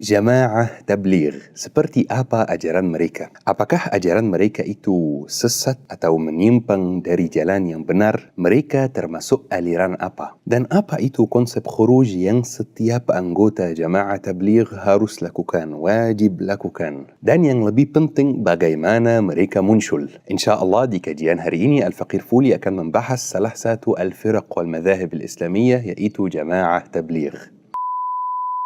Jamaah tabligh, seperti apa ajaran mereka? Apakah ajaran mereka itu sesat atau menyimpang dari jalan yang benar? Mereka termasuk aliran apa? Dan apa itu konsep khuruj yang setiap anggota jamaah tabligh harus lakukan, wajib lakukan? Dan yang lebih penting, bagaimana mereka muncul? InsyaAllah di kajian hari ini Al-Faqir Fuli akan membahas salah satu al-firaq wal madhahib al-islamiyah, yaitu jamaah tabligh.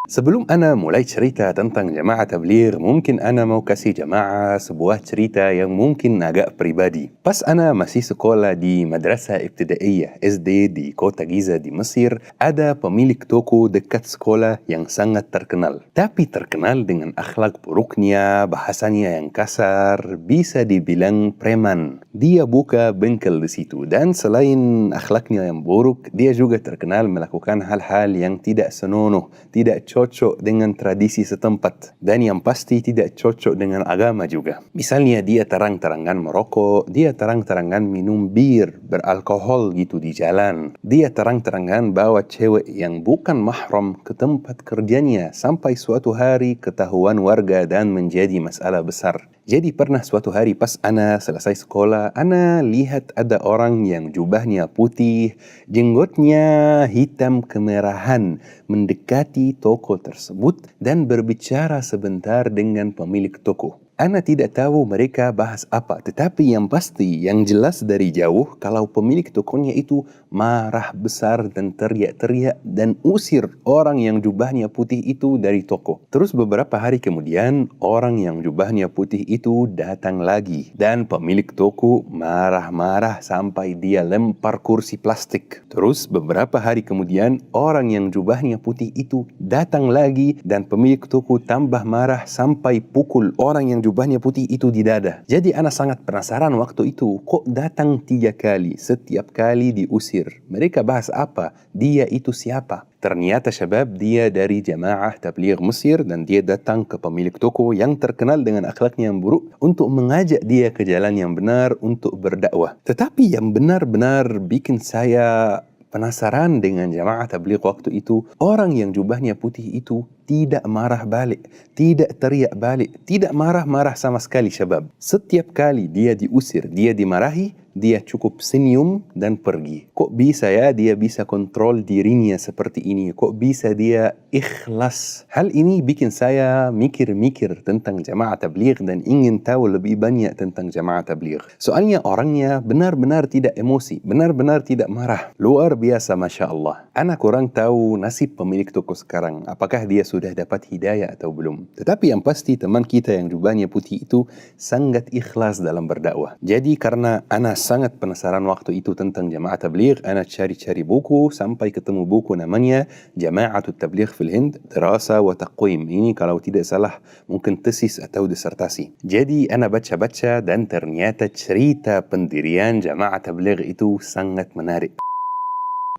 Sebelum ana mulai cerita tentang jamaah tabligh, mungkin ana mau kasih jamaah sebuah cerita yang mungkin agak pribadi. Pas ana masih sekolah di madrasah ibtidaiyah SD di kota Giza di Mesir, ada pemilik toko dekat sekolah yang sangat terkenal. Tapi terkenal dengan akhlak buruknya, bahasanya yang kasar, bisa dibilang preman. Dia buka bengkel di situ, dan selain akhlaknya yang buruk, dia juga terkenal melakukan hal-hal yang tidak senonoh, tidak cocok dengan tradisi setempat, dan yang pasti tidak cocok dengan agama juga. Misalnya dia terang-terangan merokok, dia terang-terangan minum bir beralkohol gitu di jalan, dia terang-terangan bawa cewek yang bukan mahram ke tempat kerjanya sampai suatu hari ketahuan warga dan menjadi masalah besar. Jadi pernah suatu hari pas ana selesai sekolah, ana lihat ada orang yang jubahnya putih, jenggotnya hitam kemerahan, mendekati toko tersebut dan berbicara sebentar dengan pemilik toko. Ana tidak tahu mereka bahas apa, tetapi yang pasti, yang jelas dari jauh, kalau pemilik tokonya itu marah besar dan teriak-teriak dan usir orang yang jubahnya putih itu dari toko. Terus beberapa hari kemudian, orang yang jubahnya putih itu datang lagi, dan pemilik toko marah-marah sampai dia lempar kursi plastik. Terus beberapa hari kemudian, orang yang jubahnya putih itu datang lagi, dan pemilik toko tambah marah sampai pukul orang yang jubahnya putih itu di dada. Jadi ana sangat penasaran waktu itu, kok datang 3 kali, setiap kali diusir. Mereka bahas apa? Dia itu siapa? Ternyata syabab, dia dari jamaah tabligh Mesir, dan dia datang ke pemilik toko yang terkenal dengan akhlaknya yang buruk untuk mengajak dia ke jalan yang benar untuk berdakwah. Tetapi yang benar-benar bikin saya penasaran dengan jamaah tabligh waktu itu, orang yang jubahnya putih itu tidak marah balik, tidak teriak balik, tidak marah-marah sama sekali syabab. Setiap kali dia diusir, dia dimarahi, dia cukup senyum dan pergi. Kok bisa ya dia bisa kontrol dirinya seperti ini? Kok bisa dia ikhlas? Hal ini bikin saya mikir-mikir tentang jamaah tabligh dan ingin tahu lebih banyak tentang jamaah tabligh. Soalnya orangnya benar-benar tidak emosi, benar-benar tidak marah. Luar biasa, Masya Allah. Ana kurang tahu nasib pemilik toko sekarang. Apakah dia sudah dapat hidayah atau belum? Tetapi yang pasti teman kita yang jubahnya putih itu sangat ikhlas dalam berdakwah. Jadi karena ana sangat penasaran waktu itu tentang jamaah tabligh, ana cari-cari buku sampai ketemu buku namanya Jama'atut Tabligh fil Hind, Dirasa wa Taqwim. Ini kalau tidak salah mungkin tesis atau disertasi. Jadi ana baca-baca dan ternyata cerita pendirian jamaah tabligh itu sangat menarik.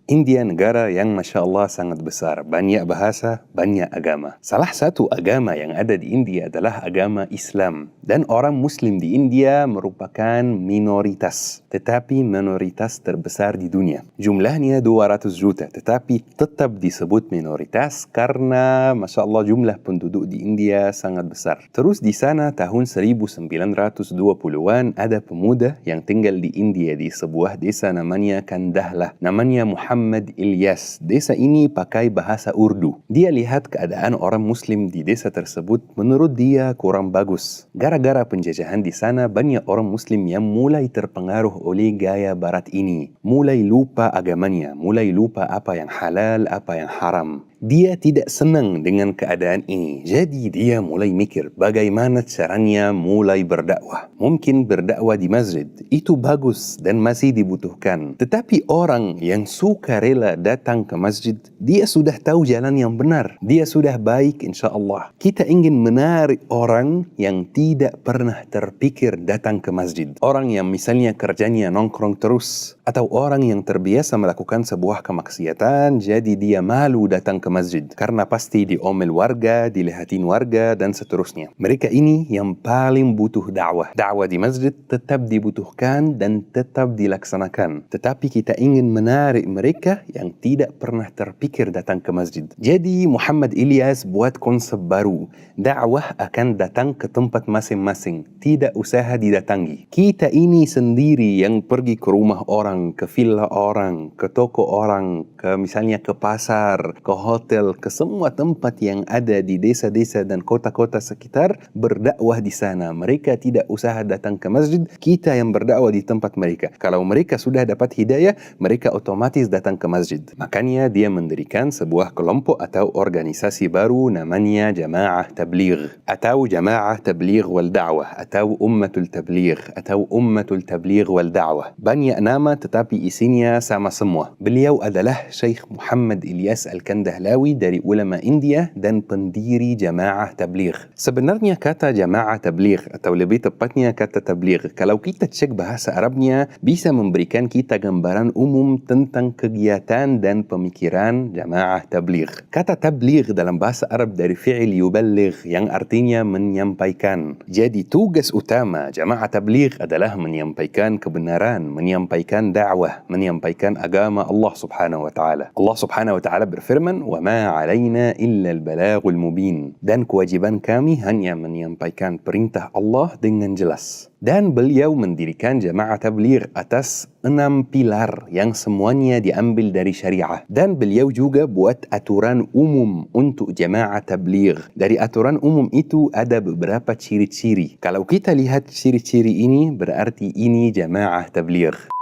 India negara yang Masya Allah sangat besar, banyak bahasa, banyak agama. Salah satu agama yang ada di India adalah agama Islam. Dan orang Muslim di India merupakan minoritas, tetapi minoritas terbesar di dunia. Jumlahnya 200 juta, tetapi tetap disebut minoritas karena Masya Allah jumlah penduduk di India sangat besar. Terus di sana tahun 1920-an ada pemuda yang tinggal di India di sebuah desa namanya Kandahlah. Namanya Muhammad Ilyas. Desa ini pakai bahasa Urdu. Dia lihat keadaan orang Muslim di desa tersebut, menurut dia kurang bagus. Gara-gara penjajahan di sana, banyak orang Muslim yang mulai terpengaruh oleh gaya barat ini. Mulai lupa agamanya, mulai lupa apa yang halal, apa yang haram. Dia tidak senang dengan keadaan ini. Jadi dia mulai mikir bagaimana caranya mulai berdakwah. Mungkin berdakwah di masjid itu bagus dan masih dibutuhkan. Tetapi orang yang suka rela datang ke masjid, dia sudah tahu jalan yang benar. Dia sudah baik insya Allah. Kita ingin menarik orang yang tidak pernah terpikir datang ke masjid. Orang yang misalnya kerjanya nongkrong terus, Atau orang yang terbiasa melakukan sebuah kemaksiatan, jadi dia malu datang ke masjid. Karena pasti diomel warga, dilihatin warga, dan seterusnya. Mereka ini yang paling butuh dakwah. Dakwah di masjid tetap dibutuhkan dan tetap dilaksanakan. Tetapi kita ingin menarik mereka yang tidak pernah terpikir datang ke masjid. Jadi Muhammad Ilyas buat konsep baru. Dakwah akan datang ke tempat masing-masing. Tidak usah didatangi. Kita ini sendiri yang pergi ke rumah orang, ke villa orang, ke toko orang, ke misalnya ke pasar, ke hotel, ke semua tempat yang ada di desa-desa dan kota-kota sekitar, berdakwah di sana. Mereka tidak usah datang ke masjid, kita yang berdakwah di tempat mereka. Kalau mereka sudah dapat hidayah, mereka otomatis datang ke masjid. Makanya dia mendirikan sebuah kelompok atau organisasi baru namanya Jamaah Tabligh atau Jamaah Tabligh wal Da'wah atau Ummatul Tabligh atau Ummatul Tabligh wal Da'wah. Banyak nama tetapi isinya sama semua. Beliau adalah Syekh Muhammad Ilyas Al-Kandahlawi dari ulama India dan pendiri Jamaah Tabligh. Sebenarnya kata Jamaah Tabligh atau lebih tepatnya kata tabligh, kalau kita cek bahasa Arabnya, bisa memberikan kita gambaran umum tentang kegiatan dan pemikiran Jamaah Tabligh. Kata tabligh dalam bahasa Arab dari fi'il yuballigh yang artinya menyampaikan. Jadi tugas utama Jamaah Tabligh adalah menyampaikan kebenaran, menyampaikan dakwah, menyampaikan agama Allah Subhanahu wa taala. Allah Subhanahu wa taala berfirman, "Wa ma 'alaina illa al-balaghul mubin." Dan kewajiban kami hanya menyampaikan perintah Allah dengan jelas. Dan beliau mendirikan Jamaah Tabligh atas 6 pilar yang semuanya diambil dari syariah. Dan beliau juga buat aturan umum untuk Jamaah Tabligh. Dari aturan umum itu ada beberapa ciri-ciri. Kalau kita lihat ciri-ciri ini, berarti ini Jamaah Tabligh.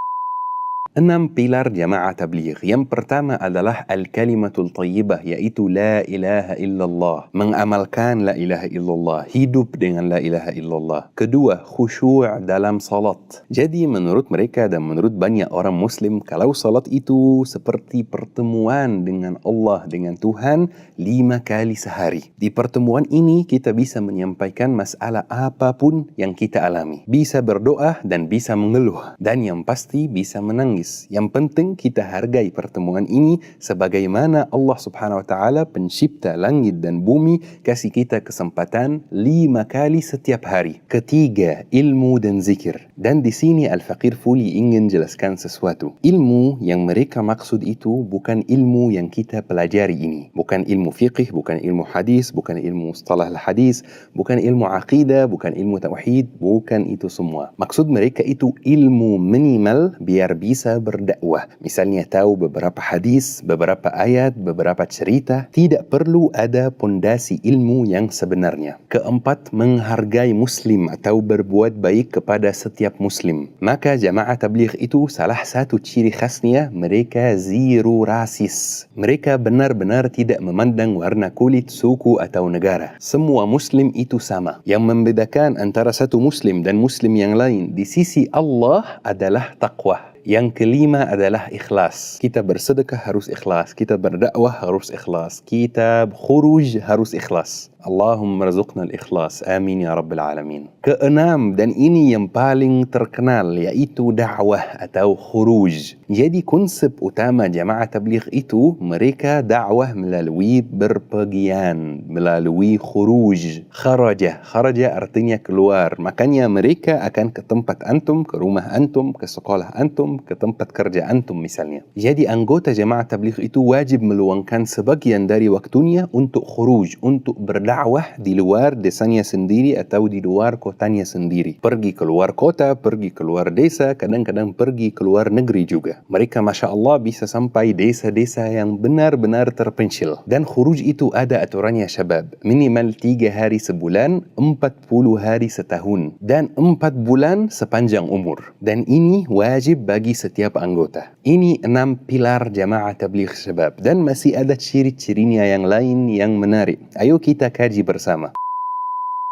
6 pilar Jamaah Tabligh. Yang pertama adalah Al-Kalimatul Thayyibah, yaitu La ilaha illallah. Mengamalkan La ilaha illallah. Hidup dengan La ilaha illallah. Kedua, khusyuk dalam salat. Jadi menurut mereka dan menurut banyak orang Muslim, kalau salat itu seperti pertemuan dengan Allah, dengan Tuhan 5 kali sehari. Di pertemuan ini kita bisa menyampaikan masalah apapun yang kita alami. Bisa berdoa dan bisa mengeluh. Dan yang pasti bisa menangis. Yang penting kita hargai pertemuan ini sebagaimana Allah Subhanahu wa taala pencipta langit dan bumi kasih kita kesempatan 5 kali setiap hari. Ketiga, ilmu dan zikir. Dan di sini Al-Faqir Fuli ingin jelaskan sesuatu. Ilmu yang mereka maksud itu bukan ilmu yang kita pelajari ini. Bukan ilmu fiqh, bukan ilmu hadis, bukan ilmu mustalah al-hadis, bukan ilmu aqidah, bukan ilmu tauhid, bukan itu semua. Maksud mereka itu ilmu minimal biar bisa berdakwah. Misalnya tahu beberapa hadis, beberapa ayat, beberapa cerita. Tidak perlu ada pondasi ilmu yang sebenarnya. Keempat, menghargai muslim atau berbuat baik kepada setiap muslim. Maka Jamaah Tabligh itu salah satu ciri khasnya mereka zero rasis. Mereka benar-benar tidak memandang warna kulit, suku atau negara. Semua muslim itu sama. Yang membedakan antara satu muslim dan muslim yang lain di sisi Allah adalah taqwa. Yang kelima adalah ikhlas. Kita bersedekah harus ikhlas. Kita berdakwah harus ikhlas. Kita khuruj harus ikhlas. Allahumma rzuqna al-ikhlas. Amin ya Rabbil Alamin. Keenam, dan ini yang paling terkenal, yaitu dakwah atau khuruj. Jadi konsep utama Jamaah Tabligh itu, mereka dakwah melalui berpergian, melalui khuruj. Kharaja. Kharaja artinya keluar. Makanya mereka akan ke tempat antum, ke rumah antum, ke sekolah antum, ke tempat kerja antum misalnya. Jadi anggota Jamaah Tabligh itu wajib meluangkan sebagian dari waktunya untuk khuruj, untuk berdakwah di luar desanya sendiri atau di luar kotanya sendiri. Pergi keluar kota, pergi keluar desa, kadang-kadang pergi keluar negeri juga. Mereka Masya Allah bisa sampai desa-desa yang benar-benar terpencil. Dan khuruj itu ada aturannya syabab. Minimal 3 hari sebulan, 40 hari setahun. Dan 4 bulan sepanjang umur. Dan ini wajib bagi setiap anggota. Ini 6 pilar Jamaah Tabligh syabab. Dan masih ada ciri-cirinya yang lain yang menarik. Ayo kita kaji bersama.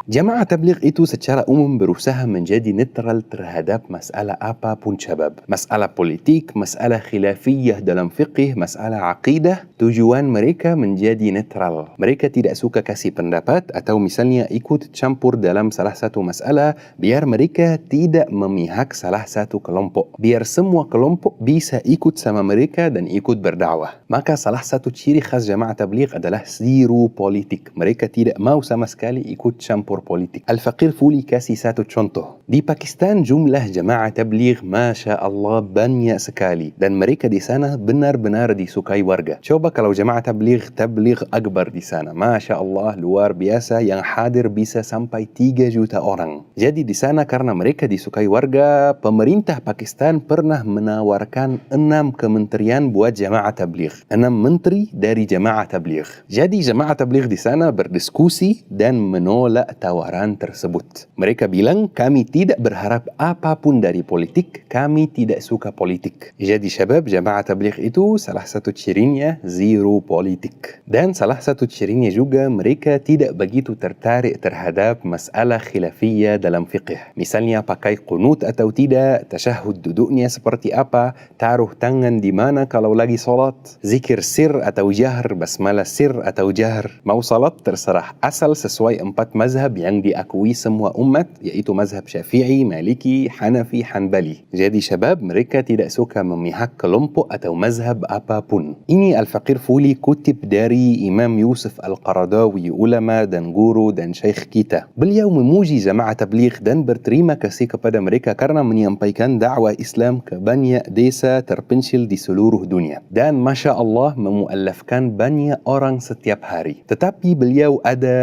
Jamaah tabligh itu secara umum berusaha menjadi netral terhadap masalah apapun syabab. Masalah politik, masalah khilafiyah dalam fiqh, masalah aqidah, tujuan mereka menjadi netral. Mereka tidak suka kasih pendapat atau misalnya ikut campur dalam salah satu masalah biar mereka tidak memihak salah satu kelompok. Biar semua kelompok bisa ikut sama mereka dan ikut berdakwah. Maka salah satu ciri khas jamaah tabligh adalah zero politik. Mereka tidak mau sama sekali ikut campur politik. Al-Faqir Fuli kasih satu contoh. Di Pakistan jumlah jamaah tabligh Masya Allah banyak sekali. Dan mereka di sana benar-benar disukai warga. Coba kalau jamaah tabligh akbar di sana. Masya Allah luar biasa yang hadir bisa sampai 3 juta orang. Jadi di sana karena mereka disukai warga, pemerintah Pakistan pernah menawarkan 6 kementerian buat jamaah tabligh. 6 menteri dari jamaah tabligh. Jadi jamaah tabligh di sana berdiskusi dan menolak tawaran tersebut. Mereka bilang, kami tidak berharap apapun dari politik, kami tidak suka politik. Jadi syabab, jamaah tabligh itu salah satu cirinya zero politik. Dan salah satu cirinya juga mereka tidak begitu tertarik terhadap masalah khilafiyah dalam fiqh. Misalnya pakai qunut atau tidak, tasyahud duduknya seperti apa, taruh tangan di mana kalau lagi solat, zikir sir atau jahr, basmalah sir atau jahr. Mau salat terserah, asal sesuai 4 mazhab yang diakui semua umat, yaitu mazhab Syafi'i, Maliki, Hanafi, Hanbali. Jadi syabab, mereka tidak suka memihak kelompok atau mazhab apapun. Ini Al-Faqir Fuli kutip dari Imam Yusuf Al-Qaradawi, ulama dan guru dan syekh kita. Beliau memuji jamaah tabligh dan berterima kasih kepada mereka karena menyampaikan dakwah Islam ke banyak desa terpencil di seluruh dunia. Dan Masya Allah memuallafkan banyak orang setiap hari. Tetapi beliau ada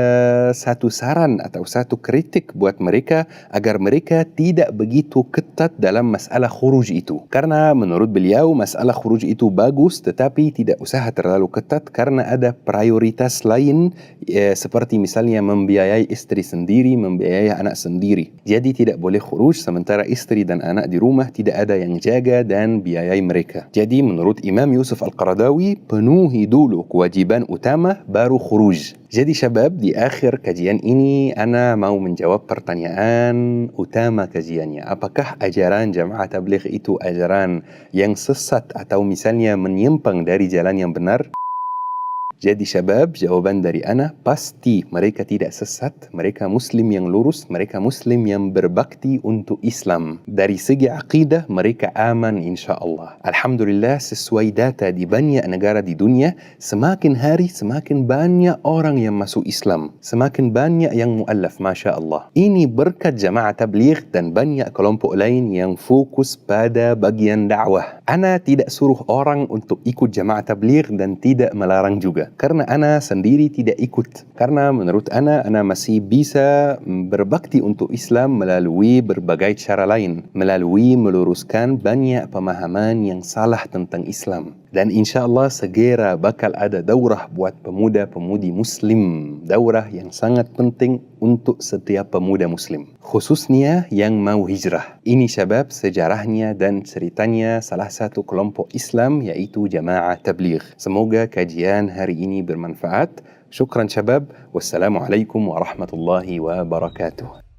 satu saran atau satu kritik buat mereka agar mereka tidak begitu ketat dalam masalah khuruj itu. Karena menurut beliau masalah khuruj itu bagus tetapi tidak usah terlalu ketat karena ada prioritas lain seperti misalnya membiayai istri sendiri, membiayai anak sendiri. Jadi tidak boleh khuruj sementara istri dan anak di rumah tidak ada yang jaga dan biayai mereka. Jadi menurut Imam Yusuf Al-Qaradawi, penuhi dulu kewajiban utama baru khuruj. Jadi syabab, di akhir kajian ini ana mau menjawab pertanyaan utama kajiannya. Apakah ajaran jamaah tabligh itu ajaran yang sesat atau misalnya menyimpang dari jalan yang benar? Jadi syabab, jawaban dari ana pasti mereka tidak sesat, mereka muslim yang lurus, mereka muslim yang berbakti untuk Islam. Dari segi akidah mereka aman insyaAllah. Alhamdulillah sesuai data di banyak negara di dunia, semakin hari semakin banyak orang yang masuk Islam, semakin banyak yang mu'allaf Masya Allah. Ini berkat jamaah tabligh dan banyak kelompok lain yang fokus pada bagian dakwah. Ana tidak suruh orang untuk ikut jamaah tabligh dan tidak melarang juga. Karena ana sendiri tidak ikut. Karena menurut ana masih bisa berbakti untuk Islam melalui berbagai cara lain. Melalui meluruskan banyak pemahaman yang salah tentang Islam. Dan insyaAllah segera bakal ada daurah buat pemuda-pemudi muslim. Daurah yang sangat penting untuk setiap pemuda muslim. Khususnya yang mau hijrah. Ini syabab sejarahnya dan ceritanya salah satu kelompok Islam yaitu jamaah tabligh. Semoga kajian hari ini bermanfaat. Syukran syabab. Wassalamualaikum warahmatullahi wabarakatuh.